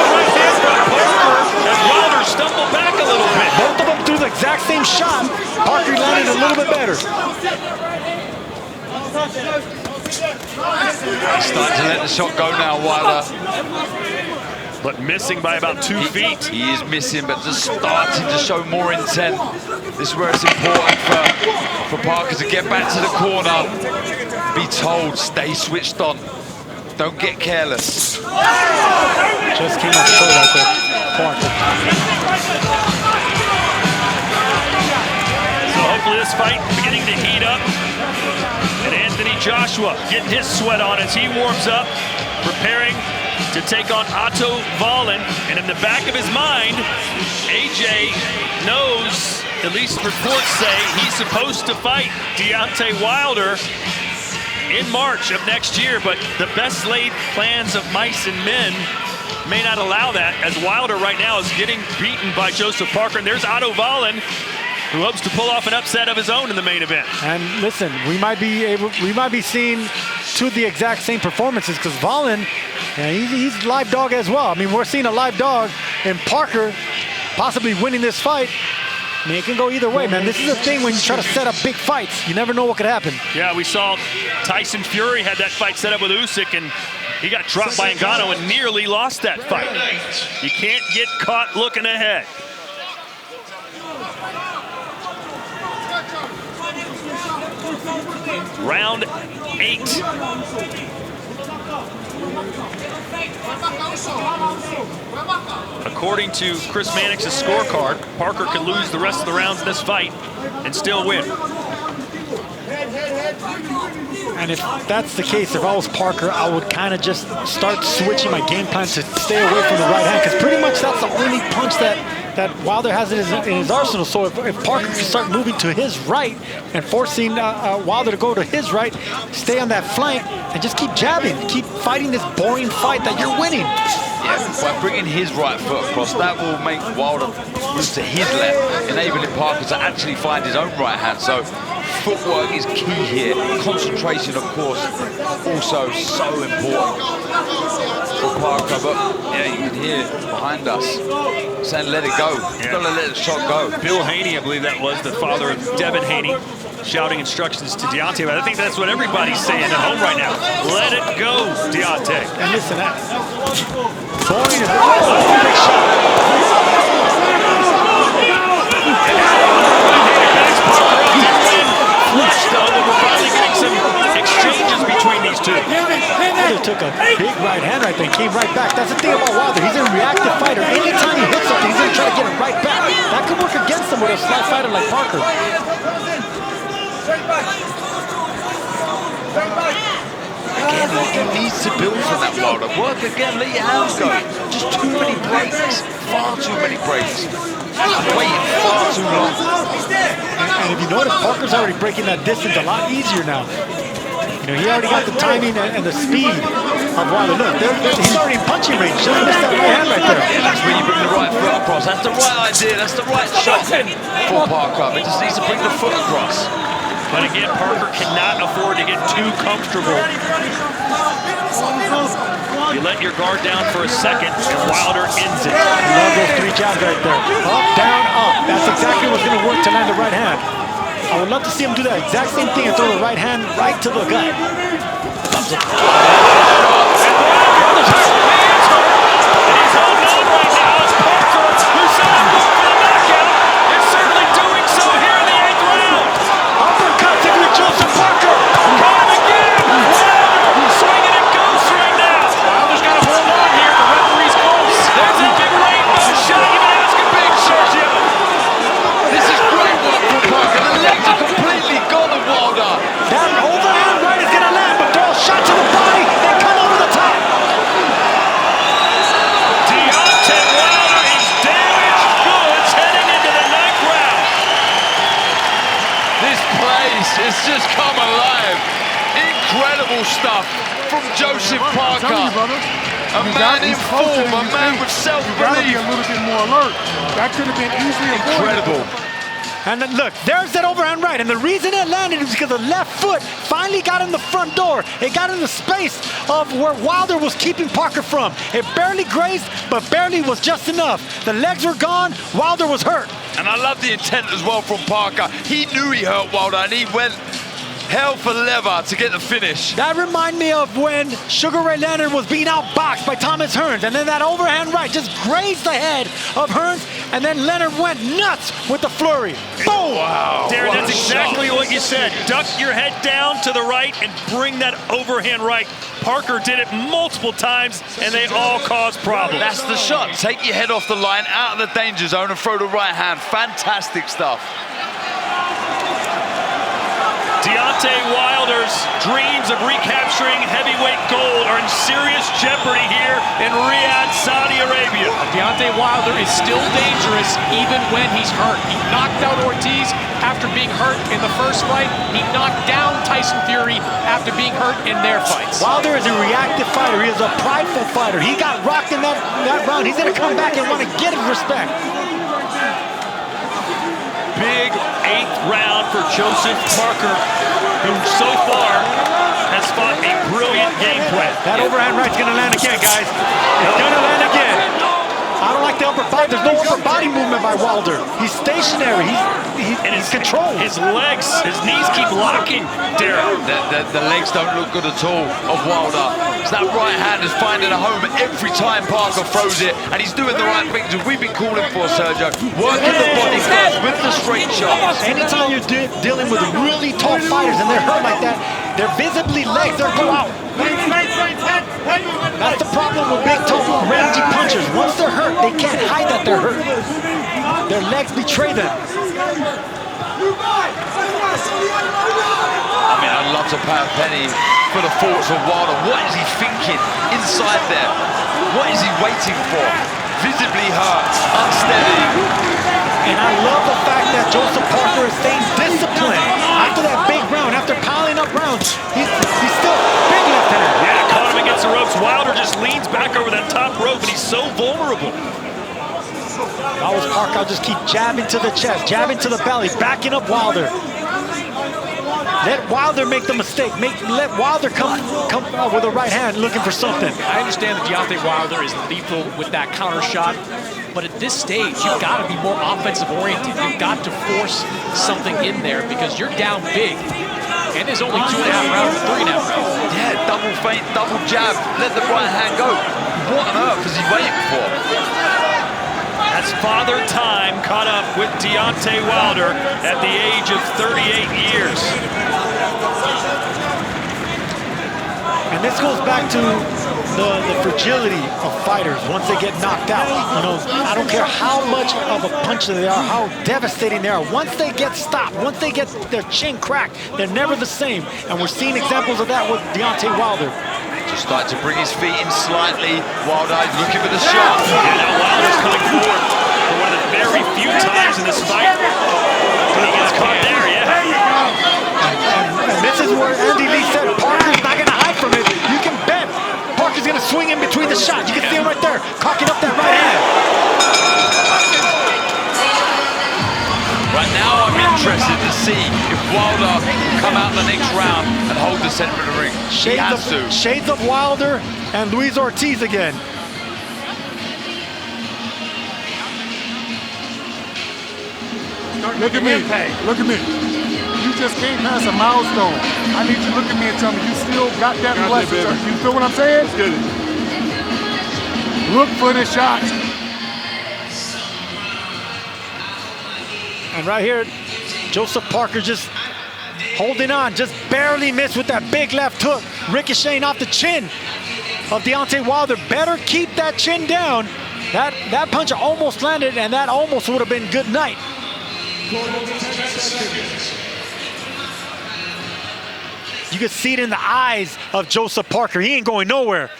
right hand from Parker. And Wilder stumbled back a little bit. Both of them threw the exact same shot. Parker landed a little bit better. He's starting to let the shot go now, Wilder. But missing by about 2 feet. He is missing, but just starting to show more intent. This is where it's important for Parker to get back to the corner. Be told, stay switched on. Don't get careless. Just came up short right there, Parker. So hopefully this fight beginning to heat up. And Anthony Joshua getting his sweat on as he warms up, preparing to take on Otto Wallin. And in the back of his mind, AJ knows, at least reports say, he's supposed to fight Deontay Wilder in March of next year, but the best laid plans of mice and men may not allow that, as Wilder right now is getting beaten by Joseph Parker. And there's Otto Wallin, who hopes to pull off an upset of his own in the main event. And listen, we might be seeing 2 of the exact same performances, because Wallin, he's live dog as well. I mean, we're seeing a live dog in Parker possibly winning this fight. I mean, it can go either way, man. This is the thing when you try to set up big fights. You never know what could happen. Yeah, we saw Tyson Fury had that fight set up with Usyk, and he got dropped by Ngannou and nearly lost that fight. You can't get caught looking ahead. Round 8. According to Chris Mannix's scorecard, Parker could lose the rest of the rounds in this fight and still win. And if that's the case, if I was Parker, I would kind of just start switching my game plan to stay away from the right hand, because pretty much that's the only punch that Wilder has in his arsenal. So if Parker can start moving to his right and forcing Wilder to go to his right, stay on that flank and just keep jabbing, keep fighting this boring fight that you're winning. Yeah, by bringing his right foot across, that will make Wilder move to his left, enabling Parker to actually find his own right hand. So footwork is key here. Concentration, of course, also so important for Parker. But yeah, you can hear behind us saying, let it go. You've got to let the shot go. Bill Haney, I believe that was, the father of Devin Haney, shouting instructions to Deontay. But I think that's what everybody's saying at home right now. Let it go, Deontay. And listen, boring is a big shot. Though, but we're finally getting some exchanges between these two. Wilder took a big right hand right there, came right back. That's the thing about Wilder. He's a reactive fighter. Anytime he hits something, he's going to try to get it right back. That could work against him with a slight fighter like Parker. again, he needs to build from that Wilder. Work again, let your hands go. Just too many breaks, far too many breaks. Waiting far too long. And if you notice, Parker's already breaking that distance a lot easier now. You know, he already got the timing and the speed of Wilder. Look, he's already in punching range. Just missed that right hand right there. Yeah, that's where you bring the right foot across. That's the right idea. That's the right shot for Parker. It just needs to bring the foot across. But again, Parker cannot afford to get too comfortable. You let your guard down for a second, and Wilder ends it. Love those 3 jabs right there. Up, down, up. That's exactly what's going to work to land the right hand. I would love to see him do that exact same thing and throw the right hand right to the gut. It's just come alive. Incredible stuff from Joseph Parker. A man in form, a man with self-belief. You gotta be a little bit more alert. That could have been easily avoided. Incredible. And then look, there's that overhand right. And the reason it landed is because the left foot finally got in the front door. It got in the space of where Wilder was keeping Parker from. It barely grazed, but barely was just enough. The legs were gone. Wilder was hurt. And I love the intent as well from Parker. He knew he hurt Wilder and he went hell for leather to get the finish. That reminded me of when Sugar Ray Leonard was being outboxed by Thomas Hearns, and then that overhand right just grazed the head of Hearns, and then Leonard went nuts with the flurry. Boom! Wow. Darren, that's exactly what you said. Duck your head down to the right and bring that overhand right. Parker did it multiple times, and they all caused problems. That's the shot. Take your head off the line, out of the danger zone, and throw the right hand. Fantastic stuff. Deontay Wilder's dreams of recapturing heavyweight gold are in serious jeopardy here in Riyadh, Saudi Arabia. Deontay Wilder is still dangerous even when he's hurt. He knocked out Ortiz after being hurt in the first fight. He knocked down Tyson Fury after being hurt in their fights. Wilder is a reactive fighter. He is a prideful fighter. He got rocked in that round. He's going to come back and want to get his respect. Big 8th round for Joseph Parker, who so far has fought a brilliant game plan. That overhand right's gonna land again, guys. It's gonna land again. I don't like the upper body. There's no upper body movement by Wilder. He's stationary. He's controlled. His legs, his knees keep locking, Darren. The legs don't look good at all of Wilder. So that right hand is finding a home every time Parker throws it, and he's doing the right things that we've been calling for, Sergio. Working the body first with the straight shots. Anytime you're dealing with really tall fighters and they're hurt like that, they're visibly legs, they'll go out. That's the problem with big, tall, rangy punchers. Once they're hurt, they can't hide that they're hurt. Their legs betray them. I mean, I'd love to pay a penny for the thoughts of Wilder. What is he thinking inside there? What is he waiting for? Visibly hurt, unsteady. And I love the fact that Joseph Parker is staying disciplined. After that big round, after piling up rounds, he's still big left hand. Yeah, caught him against the ropes. Wilder just leans back over that top rope, and he's so vulnerable. If I was Parker, I'll just keep jabbing to the chest, jabbing to the belly, backing up Wilder. Let Wilder make the mistake. Let Wilder come with a right hand looking for something. I understand that Deontay Wilder is lethal with that counter shot, but at this stage, you've got to be more offensive oriented. You've got to force something in there because you're down big. And there's only 2.5 rounds, 3.5 rounds. Yeah, double feint, double jab. Let the right hand go. What on earth is he waiting for? As Father Time caught up with Deontay Wilder at the age of 38 years. And this goes back to the fragility of fighters once they get knocked out. You know, I don't care how much of a puncher they are, how devastating they are. Once they get stopped, once they get their chin cracked, they're never the same. And we're seeing examples of that with Deontay Wilder. Just starting to bring his feet in slightly. Wilder looking for the shot. And now Wilder's coming forward for one of the very few times in this fight when he gets caught there, And this is where Andy Lee said Parker's not going to hide from it. You can bet Parker's going to swing in between the shots. You can see him right there, cocking up that right hand. Right now, I'm interested to see if Wilder will come out in the next round and hold the center of the ring. Shades of Wilder and Luis Ortiz again. Look at me. Look at me. You just came past a milestone. I need you to look at me and tell me you still got that blessing. You feel what I'm saying? Good. Look for the shot. And right here, Joseph Parker just holding on, just barely missed with that big left hook, ricocheting off the chin of Deontay Wilder. Better keep that chin down. That punch almost landed, and that almost would have been good night. You can see it in the eyes of Joseph Parker. He ain't going nowhere.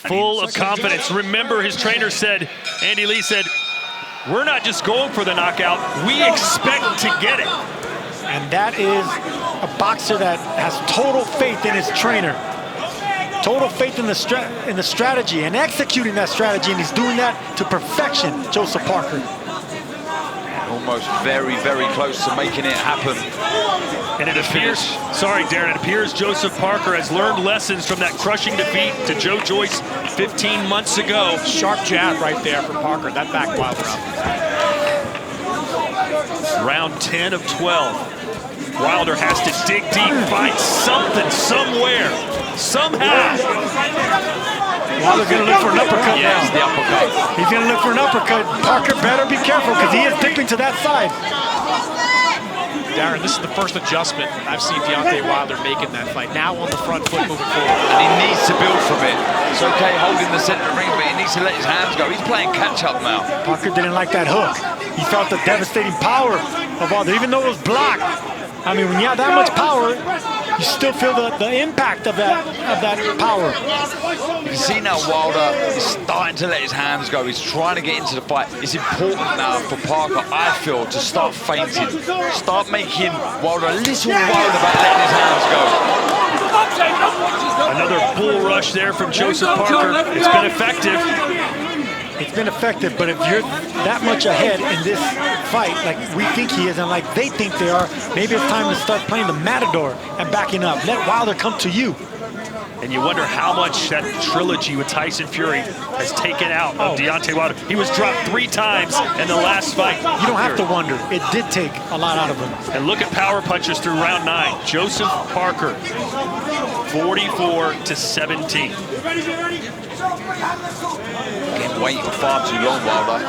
full of confidence. Remember, his trainer said, Andy Lee said, we're not just going for the knockout, we expect to get it. And that is a boxer that has total faith in his trainer. Total faith in the strategy and executing that strategy, and he's doing that to perfection, Joseph Parker. Almost very, very close to making it happen. And it appears, sorry Darren, it appears Joseph Parker has learned lessons from that crushing defeat to Joe Joyce 15 months ago. Sharp jab right there from Parker, that back Wilder up. Round 10 of 12. Wilder has to dig deep, find something, somewhere, somehow. Wilder's gonna look for an uppercut now. The uppercut. He's gonna look for an uppercut. Parker better be careful because he is dipping to that side. Darren, this is the first adjustment I've seen Deontay Wilder make in that fight. Now on the front foot moving forward. And he needs to build from it. It's okay holding the center ring, but he needs to let his hands go. He's playing catch up now. Parker didn't like that hook. He felt the devastating power of Wilder, even though it was blocked. I mean, when you have that much power, you still feel the impact of that power. You can see now Wilder is starting to let his hands go. He's trying to get into the fight. It's important now for Parker, I feel, to start feinting. Start making Wilder a little wild about letting his hands go. Another bull rush there from Joseph Parker. It's been effective. It's been effective, but if you're that much ahead in this fight, like we think he is and like they think they are, maybe it's time to start playing the matador and backing up. Let Wilder come to you. And you wonder how much that trilogy with Tyson Fury has taken out of Deontay Wilder. He was dropped 3 times in the last fight. You don't have to wonder. It did take a lot out of him. And look at power punches through round 9. Joseph Parker, 44-17. Been waiting far too long, Wilder.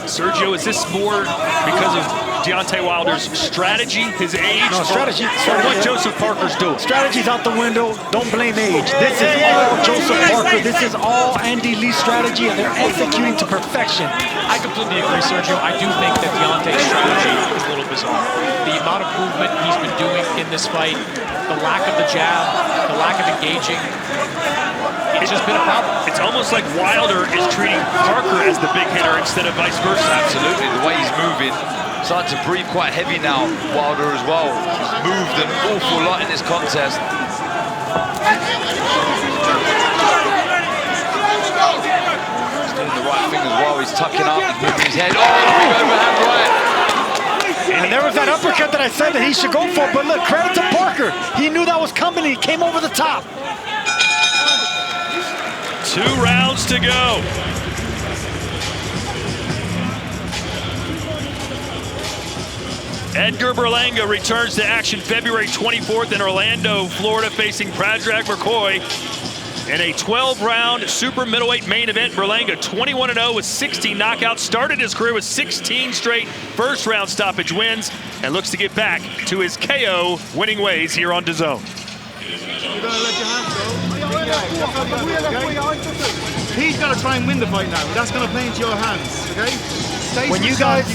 Sergio, is this more because of Deontay Wilder's strategy, his age? No, strategy. Or what Joseph Parker's doing? Strategy's out the window. Don't blame age. This is all Joseph Parker. This is all Andy Lee's strategy, and they're executing to perfection. I completely agree, Sergio. I do think that Deontay's strategy is a little bizarre. The amount of movement he's been doing in this fight, the lack of the jab, the lack of engaging, it's just been a problem. It's almost like Wilder is treating Parker as the big hitter instead of vice versa. Absolutely, the way he's moving. Starting to breathe quite heavy now, Wilder as well. He's moved an awful lot in this contest. He's doing the right thing as well. He's tucking up, he's moving his head. Oh, the big overhand right. And there was that uppercut that I said that he should go for, but look, credit to Parker. He knew that was coming, he came over the top. 2 rounds to go. Edgar Berlanga returns to action February 24th in Orlando, Florida, facing Predrag McCoy. In a 12-round super middleweight main event, Berlanga 21-0 with 16 knockouts. Started his career with 16 straight first-round stoppage wins and looks to get back to his KO winning ways here on DAZN. You're gonna let your hands go. He's gonna try and win the fight now. That's gonna play into your hands, okay? When you guys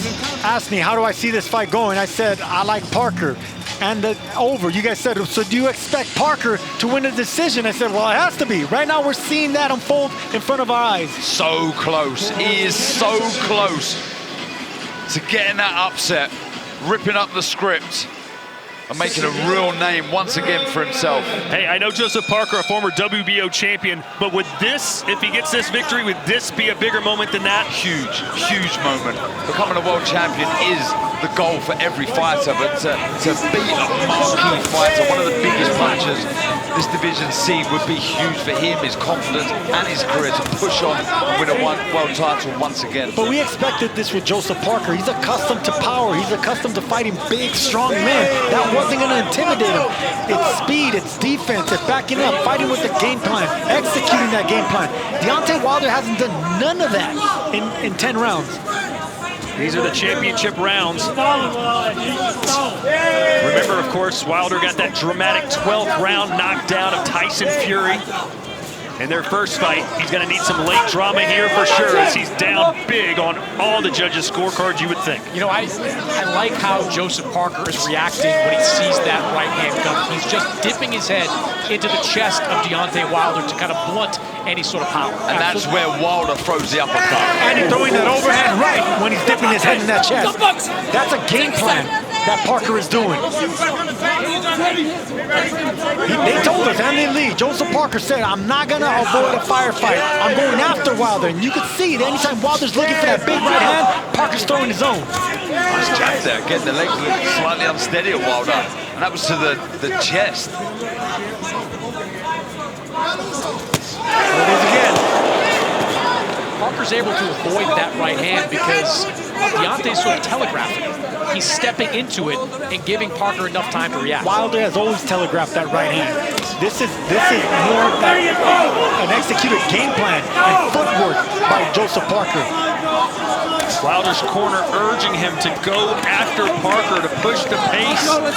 asked me how do I see this fight going, I said I like Parker. And over, you guys said, so do you expect Parker to win a decision? I said, well, it has to be. Right now, we're seeing that unfold in front of our eyes. So close. He is so close to getting that upset, ripping up the script, and making a real name once again for himself. Hey, I know Joseph Parker, a former WBO champion, but would this, if he gets this victory, would this be a bigger moment than that? Huge, huge moment. Becoming a world champion is the goal for every fighter, but to beat a marquee fighter, one of the biggest punchers this division scene, would be huge for him, his confidence and his career to push on and win a world title once again. But we expected this with Joseph Parker. He's accustomed to power. He's accustomed to fighting big, strong men. That wasn't going to intimidate him. It's speed, it's defense, it's backing up, fighting with the game plan, executing that game plan. Deontay Wilder hasn't done none of that in 10 rounds. These are the championship rounds. Remember, of course, Wilder got that dramatic 12th round knockdown of Tyson Fury. In their first fight, he's going to need some late drama here for sure, as he's down big on all the judges' scorecards, you would think. You know, I like how Joseph Parker is reacting when he sees that right hand coming. He's just dipping his head into the chest of Deontay Wilder to kind of blunt any sort of power. And that's where Wilder throws the uppercut. And he's throwing that overhand right when he's dipping his head in that chest. That's a game plan that Parker is doing. They told us, and they lead. Joseph Parker said, I'm not going to avoid a firefight. I'm going after Wilder. And you can see that anytime Wilder's looking for that big right hand, Parker's throwing his own. Nice jab there, getting the legs slightly unsteady at Wilder. And that was to the chest. There it is again. Parker's able to avoid that right hand because Deontay's sort of telegraphing it. He's stepping into it and giving Parker enough time to react. Wilder has always telegraphed that right hand. This is more of an executed game plan and footwork by Joseph Parker. Wilder's corner urging him to go after Parker to push the pace. Put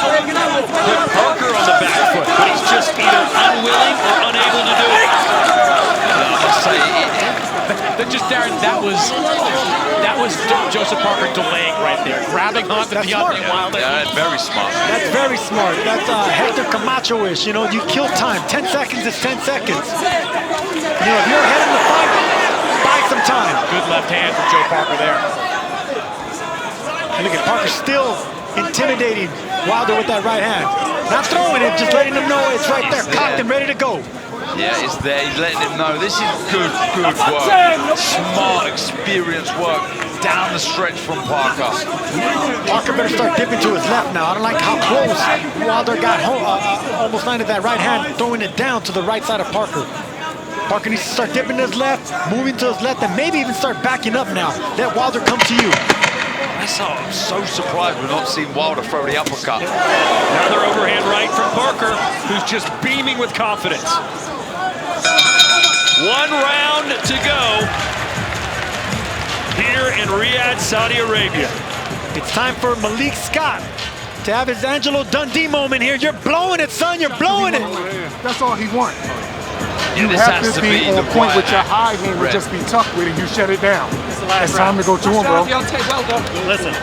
Parker on the back foot, but he's just either unwilling or unable to do it. Darren, that was Joseph Parker delaying right there, grabbing onto Deontay Wilder. Yeah, very smart. That's very smart. That's Hector Camacho-ish. You know, you kill time. 10 seconds is 10 seconds. You know, if you're ahead in the fight, buy some time. Good left hand from Joe Parker there. And look at Parker still intimidating Wilder with that right hand. Not throwing it, just letting him know it's right there, cocked and ready to go. Yeah, it's there. He's letting him know this is good work. Smart, experienced work down the stretch from Parker. Parker better start dipping to his left now. I don't like how close Wilder got almost landed that right hand, throwing it down to the right side of Parker. Parker needs to start dipping to his left, moving to his left, and maybe even start backing up now. Let Wilder come to you. I'm so surprised we're not seeing Wilder throw the uppercut. Another overhand right from Parker, who's just beaming with confidence. 1 round to go here in Riyadh, Saudi Arabia. It's time for Malik Scott to have his Angelo Dundee moment here. You're blowing it, son. You're blowing it. That's all he wants. Yeah, You have to be on point with your high hand and just be tough with it. You shut it down. It's time to go to him, bro. Listen.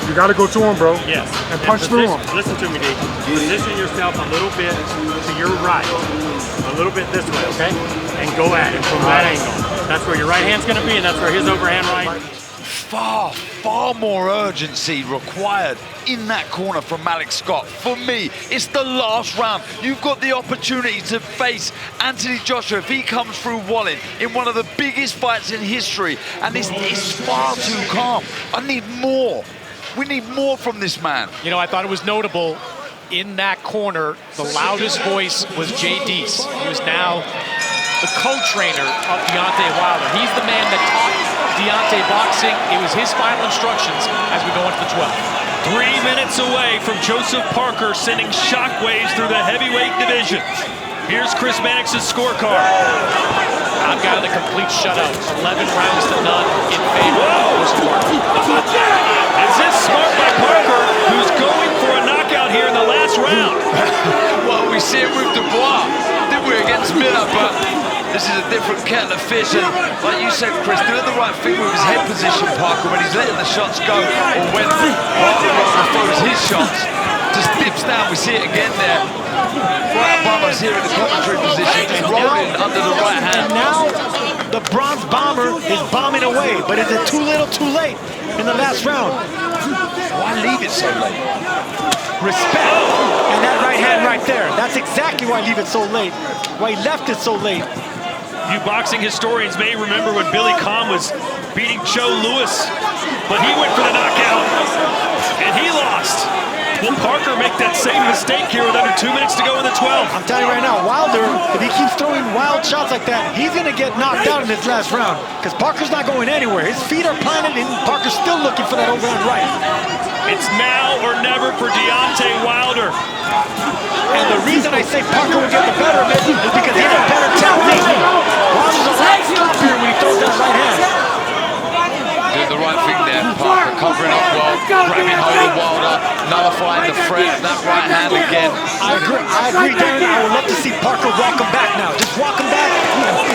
You got to go to him, bro. Yes. And punch through him. Listen to me, D. Position yourself a little bit to your right. A little bit this way, okay? And go at it from that angle. That's where your right hand's going to be, and that's where his overhand right. Far more urgency required in that corner from Malik Scott. For me, it's the last round. You've got the opportunity to face Anthony Joshua if he comes through walling in one of the biggest fights in history, and it's far too calm. I need more. We need more from this man. You know, I thought it was notable in that corner, the loudest voice was Jay Deese. He was now the co-trainer of Deontay Wilder. He's the man that taught Deontay boxing. It was his final instructions as we go into the 12th. 3 minutes away from Joseph Parker sending shockwaves through the heavyweight division. Here's Chris Mannix's scorecard. I've got a complete shutout. 11 rounds to none in favor of Joseph Parker. Is this smart by Parker, who's going for a knockout here in the last round? Well, we see it with Dubois, didn't we, against Miller, but this is a different kettle of fish, and like you said, Chris, doing the right thing with his head position, Parker, when he's letting the shots go, or when Wilder throws his shots, just dips down. We see it again there. Right above us here in the commentary position, just rolling under the right hand. And now the bronze bomber is bombing away, but is it too little, too late in the last round? Why leave it so late? Respect. And that right hand right there, that's exactly why I leave it so late. Why he left it so late. You boxing historians may remember when Billy Conn was beating Joe Louis, but he went for the knockout, and he lost. Will Parker make that same mistake here with under 2 minutes to go in the 12th? I'm telling you right now, Wilder, if he keeps throwing wild shots like that, he's going to get knocked out in this last round, because Parker's not going anywhere. His feet are planted, and Parker's still looking for that overhand right. It's now or never for Deontay Wilder. And the reason I say Parker will get the better of it is because he has a better technique. Wilder's a lot sloppier when he throws that right hand. Doing the right thing there, Parker covering up well, grabbing hold of Wilder, nullifying the threat, that right hand again. I agree, Darren. I would love to see Parker walk him back now. Just walk him back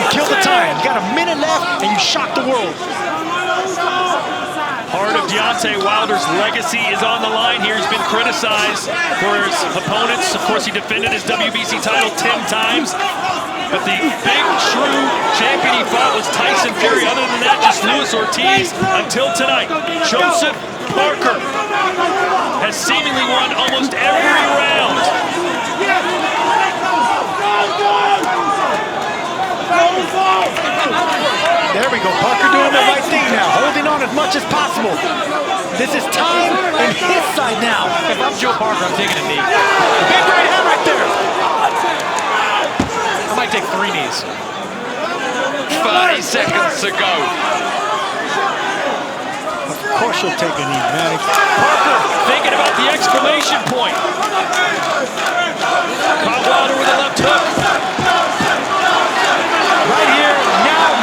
and kill the time. You got a minute left and you shock the world. Part of Deontay Wilder's legacy is on the line here. He's been criticized for his opponents. Of course, he defended his WBC title 10 times. But the big, true champion he fought was Tyson Fury. Other than that, just Luis Ortiz until tonight. Joseph Parker has seemingly won almost every round. There we go. Parker doing the right thing now, holding on as much as possible. This is time on his side now. If I'm Joe Parker, I'm taking a knee. Big right hand right there. I might take 3 knees. 30 seconds to go. Of course you'll take a knee, Manny. Parker thinking about the exclamation point. Caught Wilder with a left hook. Right here, now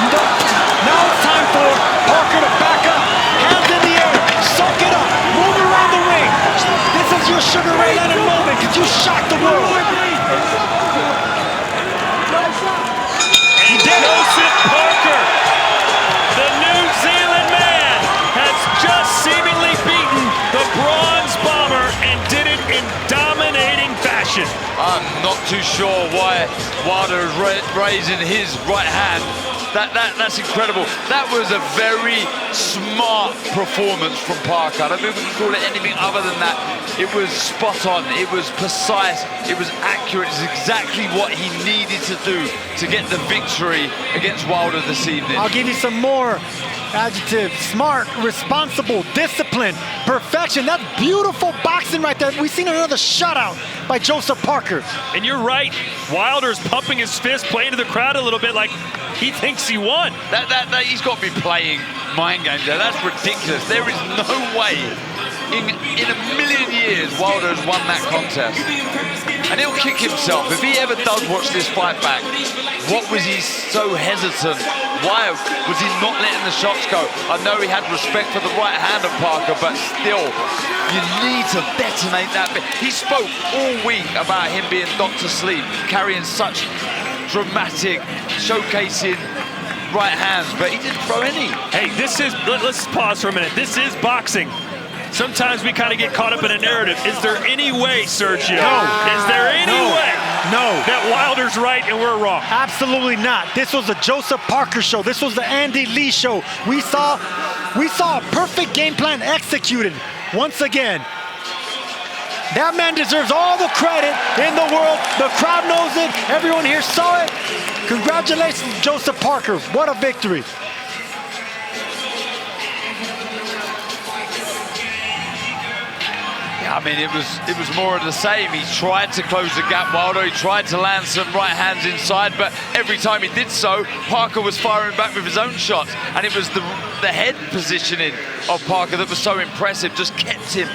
it's time for Parker to back up. Hands in the air, soak it up, move around the ring. This is your Sugar Ray Leonard moment because you shocked the world. Joseph Parker, the New Zealand man, has just seemingly beaten the Bronze Bomber and did it in dominating fashion. I'm not too sure why Wilder is raising his right hand. That's incredible. That was a very smart performance from Parker. I don't think we can call it anything other than that. It was spot on, it was precise, it was accurate. It's exactly what he needed to do to get the victory against Wilder this evening. I'll give you some more adjectives. Smart, responsible, disciplined, perfection. That's beautiful boxing right there. We've seen another shutout by Joseph Parker. And you're right, Wilder's pumping his fist, playing to the crowd a little bit like he thinks he won. He's got to be playing mind games there. That's ridiculous. There is no way in a million years Wilder has won that contest. And he'll kick himself if he ever does watch this fight back. What was he so hesitant? Why was he not letting the shots go? I know he had respect for the right hand of Parker, but still, you need to detonate that bit. He spoke all week about him being Dr. Sleep, carrying such dramatic, showcasing right hands, but he didn't throw any. Hey, let's pause for a minute. This is boxing. Sometimes we kind of get caught up in a narrative. Is there any way, Sergio? No. Is there any way No. that Wilder's right and we're wrong? Absolutely not. This was the Joseph Parker show. This was the Andy Lee show. We saw a perfect game plan executed once again. That man deserves all the credit in the world. The crowd knows it. Everyone here saw it. Congratulations, Joseph Parker. What a victory. I mean, it was more of the same. He tried to close the gap, Wilder. He tried to land some right hands inside, but every time he did so, Parker was firing back with his own shots. And it was the head positioning of Parker that was so impressive, just kept him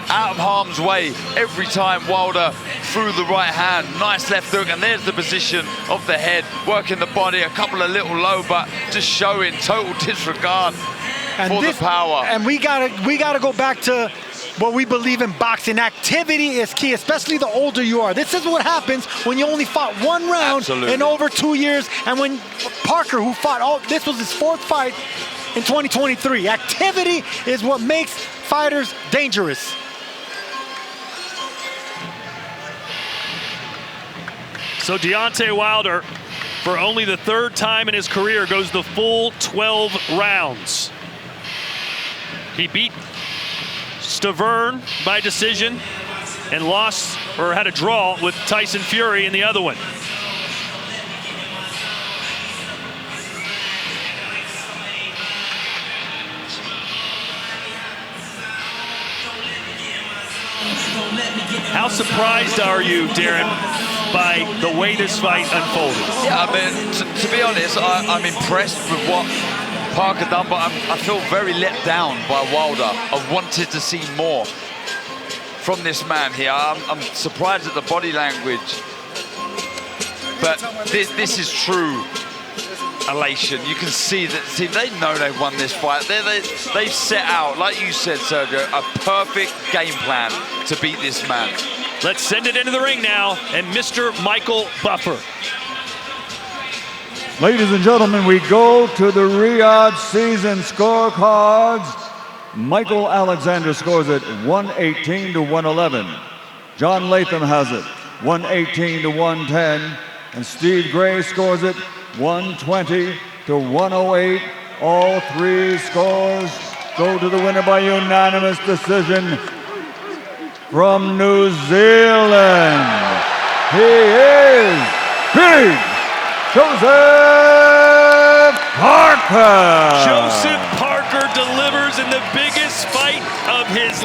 out of harm's way every time Wilder through the right hand. Nice left hook, and there's the position of the head, working the body, a couple a little low, but just showing total disregard for the power. And we gotta go back to what we believe in boxing. Activity is key, especially the older you are. This is what happens when you only fought one round in over 2 years. And when Parker, who fought, this was his 4th fight in 2023. Activity is what makes fighters dangerous. So Deontay Wilder, for only the 3rd time in his career, goes the full 12 rounds. He beat Stavern by decision and lost, or had a draw with Tyson Fury in the other one. How surprised are you, Darren, by the way this fight unfolded? Yeah, I mean, to be honest, I'm impressed with what Parker done, but I feel very let down by Wilder. I wanted to see more from this man here. I'm surprised at the body language, but this is true elation. You can see that they know they've won this fight. They've set out, like you said, Sergio, a perfect game plan to beat this man. Let's send it into the ring now, and Mr. Michael Buffer. Ladies and gentlemen, we go to the Riyadh season scorecards. Michael Alexander scores it 118 to 111. John Latham has it 118 to 110. And Steve Gray scores it 120 to 108. All 3 scores go to the winner by unanimous decision from New Zealand. He is Big Joseph Parker. Joseph Parker delivers in the biggest fight of his